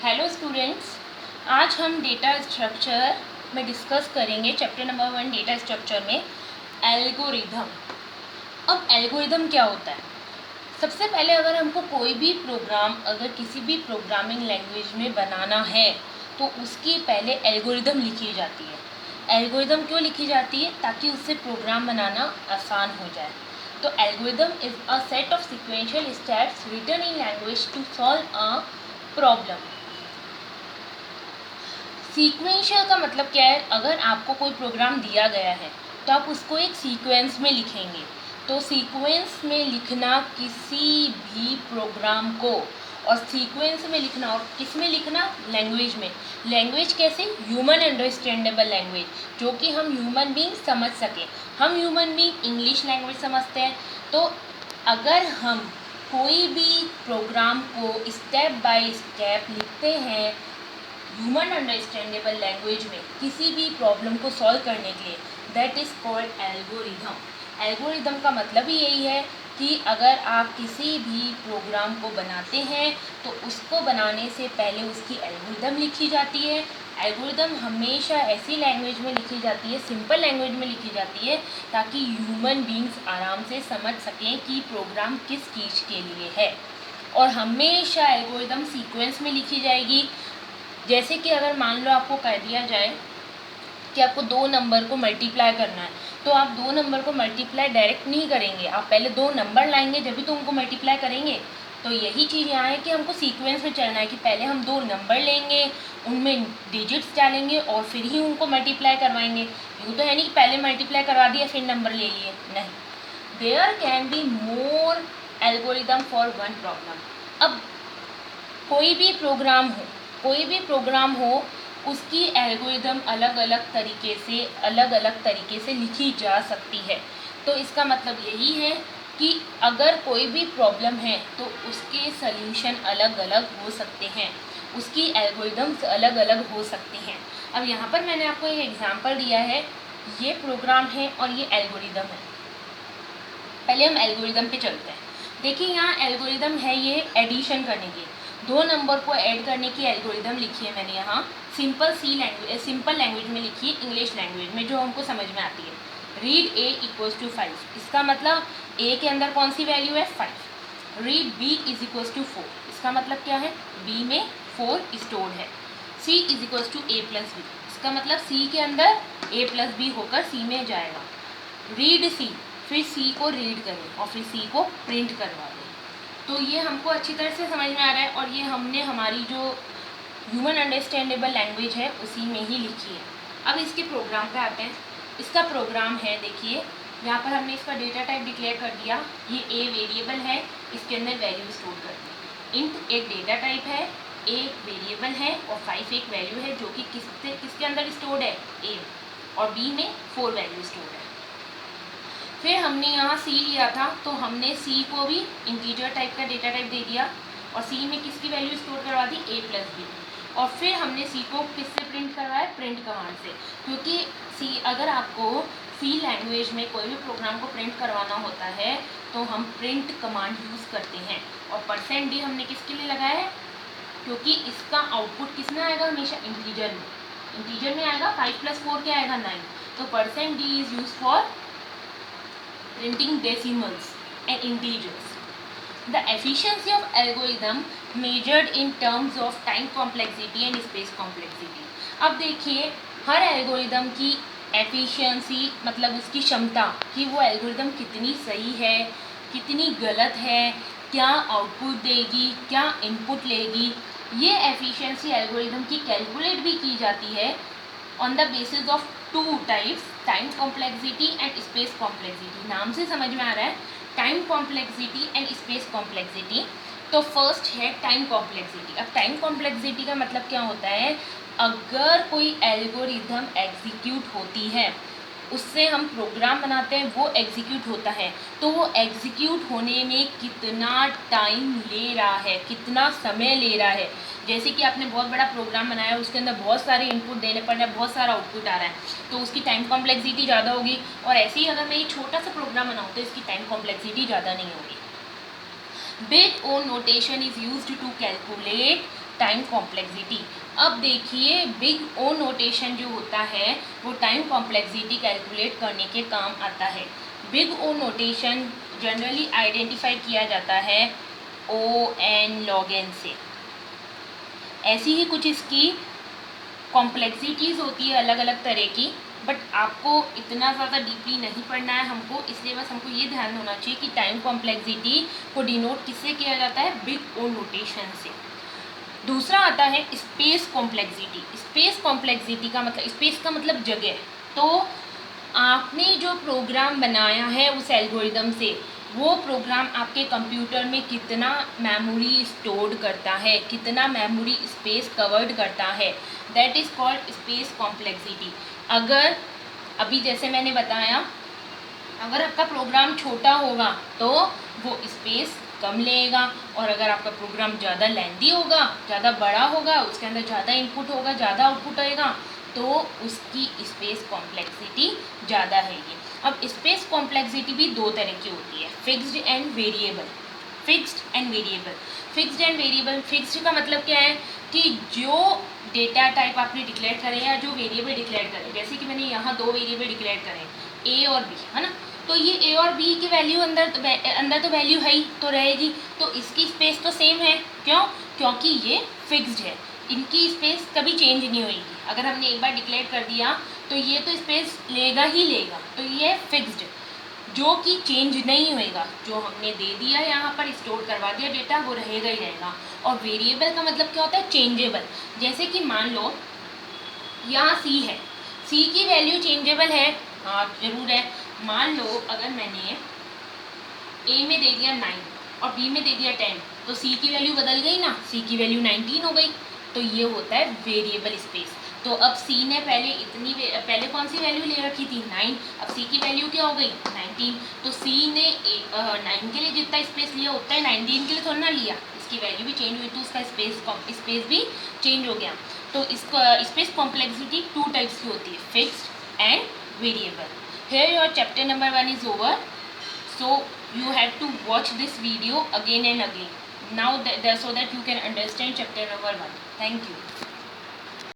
Hello students, आज हम data structure में डिस्कस करेंगे चैप्टर नंबर 1 डेटा स्ट्रक्चर में एल्गोरिदम। अब एल्गोरिदम क्या होता है? सबसे पहले अगर हमको कोई भी प्रोग्राम अगर किसी भी प्रोग्रामिंग लैंग्वेज में बनाना है तो उसकी पहले एल्गोरिदम लिखी जाती है। एल्गोरिदम क्यों लिखी जाती है? ताकि उससे प्रोग्राम बनाना आसान हो जाए। तो algorithm is a set of sequential steps written in language to solve a problem. Sequential का मतलब क्या है? अगर आपको कोई प्रोग्राम दिया गया है तो आप उसको एक सीक्वेंस में लिखेंगे। तो सीक्वेंस में लिखना किसी भी प्रोग्राम को, और सीक्वेंस में लिखना और किस में लिखना? लैंग्वेज में। लैंग्वेज कैसे? ह्यूमन अंडरस्टैंडेबल लैंग्वेज, जो कि हम ह्यूमन बीइंग समझ सकें। हम ह्यूमन बीइंग इंग्लिश लैंग्वेज समझते हैं, तो अगर हम कोई भी प्रोग्राम को स्टेप बाय स्टेप लिखते हैं ह्यूमन अंडरस्टैंडेबल लैंग्वेज में किसी भी प्रॉब्लम को सॉल्व करने के लिए, that is called algorithm. Algorithm का मतलब ही यही है कि अगर आप किसी भी प्रोग्राम को बनाते हैं तो उसको बनाने से पहले उसकी एल्गोरिदम लिखी जाती है। एल्गोरिदम हमेशा ऐसी लैंग्वेज में लिखी जाती है, सिंपल लैंग्वेज में लिखी जाती है, ताकि ह्यूमन बीइंग्स आराम से समझ सकें कि प्रोग्राम किस चीज़ के लिए है। और हमेशा एल्गोरिदम सीक्वेंस में लिखी जाएगी। जैसे कि अगर मान लो आपको कह दिया जाए कि आपको 2 नंबर को मल्टीप्लाई करना है, तो आप 2 नंबर को मल्टीप्लाई डायरेक्ट नहीं करेंगे, आप पहले 2 नंबर लाएंगे जब भी तो उनको मल्टीप्लाई करेंगे। तो यही चीज़ यहाँ है कि हमको सीक्वेंस में चलना है कि पहले हम 2 नंबर लेंगे, उनमें डिजिट्स डालेंगे और फिर ही उनको मल्टीप्लाई करवाएंगे। यूँ तो है नहीं कि पहले मल्टीप्लाई करवा दिया फिर नंबर ले लिए, नहीं। There can be more algorithm for one problem. अब कोई भी प्रोग्राम हो उसकी एल्गोरिदम अलग अलग तरीके से लिखी जा सकती है। तो इसका मतलब यही है कि अगर कोई भी प्रॉब्लम है तो उसके सल्यूशन अलग अलग हो सकते हैं, उसकी एल्गोरिदम्स अलग अलग हो सकती हैं। अब यहाँ पर मैंने आपको एक एग्जांपल दिया है, ये प्रोग्राम है और ये एल्गोरिदम है। पहले हम एल्गोरिदम पे चलते हैं। देखिए यहाँ एल्गोरिदम है ये एडिशन करने की, 2 नंबर को ऐड करने की एल्गोरिदम लिखी है मैंने यहाँ सिंपल लैंग्वेज में लिखी है, इंग्लिश लैंग्वेज में जो हमको समझ में आती है। रीड ए इक्वल्स टू 5, इसका मतलब ए के अंदर कौन सी वैल्यू है? 5। Read B is equals to 4, इसका मतलब क्या है? बी में 4 स्टोर है। C is equals to A plus B, इसका मतलब सी के अंदर ए प्लस बी होकर सी में जाएगा। रीड सी, फिर सी को रीड करें और फिर सी को प्रिंट करवा दें। तो ये हमको अच्छी तरह से समझ में आ रहा है, और ये हमने हमारी जो ह्यूमन अंडरस्टैंडेबल लैंग्वेज है उसी में ही लिखी है। अब इसके प्रोग्राम पे आते हैं। इसका प्रोग्राम है, देखिए यहाँ पर हमने इसका डेटा टाइप डिक्लेयर कर दिया। ये ए वेरिएबल है, इसके अंदर वैल्यू स्टोर कर दी। इंट एक डेटा टाइप है, ए वेरिएबल है और 5 एक वैल्यू है जो कि किसके अंदर स्टोर्ड है? ए, और बी में 4 वैल्यू स्टोर है। फिर हमने यहाँ सी लिया था तो हमने सी को भी इंटीजर टाइप का डेटा टाइप दे दिया और सी में किसकी वैल्यू स्टोर करवा दी? ए प्लस बी। और फिर हमने सी को किससे प्रिंट करवाया? प्रिंट कमांड से। क्योंकि सी, अगर आपको सी लैंग्वेज में कोई भी प्रोग्राम को प्रिंट करवाना होता है तो हम प्रिंट कमांड यूज़ करते हैं। और %d हमने किसके लिए लगाया है? क्योंकि इसका आउटपुट किस में आएगा? हमेशा इंटीजर में आएगा। 5 + 4 क्या आएगा? 9। तो %d is use for printing decimals and integers. The efficiency of algorithm measured in terms of time complexity and space complexity. अब देखिए हर एल्गोरिदम की एफिशिएंसी मतलब उसकी क्षमता कि वो एल्गोरिदम कितनी सही है, कितनी गलत है, क्या आउटपुट देगी, क्या इनपुट लेगी, ये एफिशिएंसी एल्गोरिदम की कैलकुलेट भी की जाती है on the basis of 2 types, time complexity and space complexity. नाम से समझ में आ रहा है, time complexity and space complexity. तो फर्स्ट है टाइम कॉम्प्लेक्सिटी। अब टाइम कॉम्प्लेक्सिटी का मतलब क्या होता है? अगर कोई एल्गोरिदम एग्जीक्यूट होती है, उससे हम प्रोग्राम बनाते हैं, वो एग्जीक्यूट होता है, तो वो एग्जीक्यूट होने में कितना टाइम ले रहा है, कितना समय ले रहा है। जैसे कि आपने बहुत बड़ा प्रोग्राम बनाया है, उसके अंदर बहुत सारे इनपुट देने पड़ रहे हैं, बहुत सारा आउटपुट आ रहा है, तो उसकी टाइम कॉम्प्लेक्सिटी ज़्यादा होगी। और ऐसे ही अगर मैं एक छोटा सा प्रोग्राम बनाऊँ तो इसकी टाइम कॉम्प्लेक्सिटी ज़्यादा नहीं होगी। Big O notation is used to calculate time complexity. अब देखिए बिग ओ नोटेशन जो होता है वो टाइम कॉम्प्लेक्सिटी कैलकुलेट करने के काम आता है। Big O notation generally identify किया जाता है ON log n से। ऐसी ही कुछ इसकी कॉम्प्लेक्सिटीज़ होती है अलग अलग तरह की, बट आपको इतना ज़्यादा डीपली नहीं पढ़ना है हमको, इसलिए बस हमको ये ध्यान होना चाहिए कि टाइम कॉम्प्लेक्सिटी को डिनोट किससे किया जाता है, बिग ओ नोटेशन से। दूसरा आता है स्पेस कॉम्प्लेक्सिटी। स्पेस कॉम्प्लेक्सिटी का मतलब, स्पेस का मतलब जगह। तो आपने जो प्रोग्राम बनाया है उस एल्गोरिदम से, वो प्रोग्राम आपके कंप्यूटर में कितना मेमोरी स्टोर्ड करता है, कितना मेमोरी स्पेस कवर्ड करता है, that is called space complexity. अगर अभी जैसे मैंने बताया, अगर आपका प्रोग्राम छोटा होगा तो वो स्पेस कम लेगा, और अगर आपका प्रोग्राम ज़्यादा लेंथी होगा, ज़्यादा बड़ा होगा, उसके अंदर ज़्यादा इनपुट होगा, ज़्यादा आउटपुट आएगा, तो उसकी स्पेस कॉम्प्लेक्सिटी ज़्यादा है। ये अब स्पेस कॉम्प्लेक्सिटी भी दो तरह की होती है, fixed and variable. Fixed and variable. Fixed and variable, fixed का मतलब क्या है कि जो डेटा टाइप आपने डिक्लेयर करें या जो वेरिएबल डिक्लेयर करें, जैसे कि मैंने यहाँ दो वेरिएबल डिक्लेयर करें A और B, है ना, तो ये A और B की वैल्यू अंदर तो वैल्यू है ही, तो रहेगी, तो इसकी स्पेस तो सेम है। क्यों? क्योंकि ये फिक्स्ड है, इनकी स्पेस कभी चेंज नहीं होगी। अगर हमने एक बार डिक्लेयर कर दिया तो ये तो स्पेस लेगा ही लेगा, तो ये फिक्स्ड, जो कि चेंज नहीं होएगा। जो हमने दे दिया यहाँ पर, स्टोर करवा दिया डेटा, वो रहेगा ही रहेगा। और वेरिएबल का मतलब क्या होता है, चेंजेबल। जैसे कि मान लो यहाँ C है, C की वैल्यू चेंजेबल है, हाँ जरूर है। मान लो अगर मैंने A में दे दिया 9 और B में दे दिया 10, तो C की वैल्यू बदल गई ना, C की वैल्यू 19 हो गई, तो ये होता है वेरिएबल स्पेस। तो अब C ने पहले कौन सी वैल्यू ले रखी थी, 9, अब C की वैल्यू क्या हो गई, 19, तो C ने 9 के लिए जितना स्पेस लिया उतना ही 19 के लिए थोड़ा ना लिया, इसकी वैल्यू भी चेंज हुई तो उसका स्पेस भी चेंज हो गया। तो इसको स्पेस कॉम्प्लेक्सिटी टू टाइप्स की होती है, fixed and variable. Here your chapter number 1 is over, so you have to watch this video again and again now so that you can understand chapter number 1. Thank you.